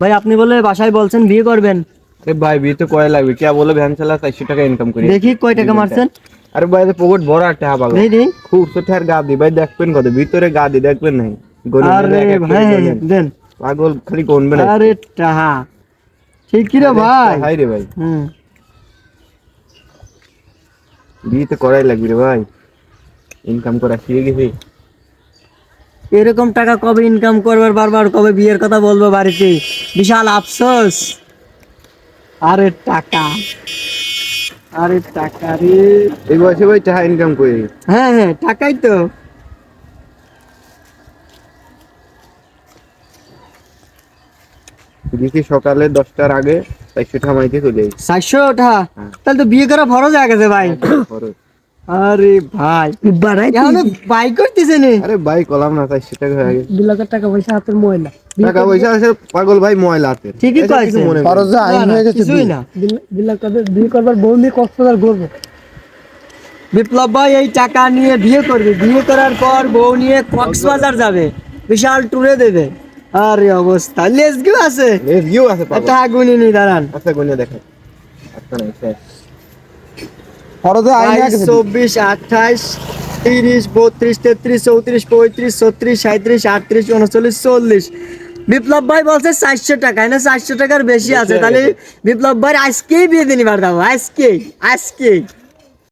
ভাই আপনি বলে বাসায় বলছেন বিয়ে করবেন। अरे भाई भी तो कोई लगे क्या बोले भैन चला 400 টাকা ইনকাম করি দেখি কয় টাকা মারছেন। আরে ভাই পকেট ভরা টাকা পাগল দেই দেই। খুব তো ঠের গা দি ভাই দেখবেন কত ভিতরে গা দি দেখবেন নাই গনে আরে ভাই দেন। পাগল খালি গনবে না আরে টাহা ঠিক কি রে ভাই। হাই রে ভাই হুম বিয়ে তো করাই লাগবে রে ভাই ইনকাম করা শিখে গেছি এরকম টাকা কবে ইনকাম করবার, বারবার কবে বিয়ের কথা বলবো বাড়িতে, বিশাল আফসোস। আরে টাকা, আরে টাকা রে। এই বয়সে ভাই টাকা ইনকাম করি হ্যাঁ হ্যাঁ টাকাই তো। দিছি সকালে 10টার আগে 400 টাকা মাইতে চলে যাই 400 টাকা, তাহলে তো বিয়ে করা ফরজ হয়ে গেছে ভাই। আরে ভাই এখনো বাইক করতেছে নে। আরে ভাই কলাম না 400 টাকা হয়ে গেছে 2 লাখ টাকা পয়সা হাতের ময়লা। টাকা পয়সা আছে পাগল ভাই ময়লা হাতে ঠিকই কইছে ফরজ আইন হয়ে গেছে কিছুই না। 2 লাখ টাকা বিয়ে করবার বউ নিয়ে কক্সবাজার ঘুরবো। বিপ্লব ভাই এই টাকা নিয়ে বিয়ে করবে, বিয়ে করার পর বউ নিয়ে কক্সবাজার যাবে, বিশাল ট্যুরে দেবে। আরে অবস্থা লেস গিও আছে, লেস গিও আছে পাগল একটা আগুনি নি দাঁড়ান। আচ্ছা গুনে দেখেন আচ্ছা না শেষ ফরজে আইন হয়ে গেছে 24 28 30 32 33 34 35 36 37 38 39 40। বিপ্লব ভাই বলছে 400 টাকা, না 400 টাকার বেশি আছে, তাহলে বিপ্লব ভাই আজকেই বিয়ে দিনিবার দাও, আজকেই আজকেই।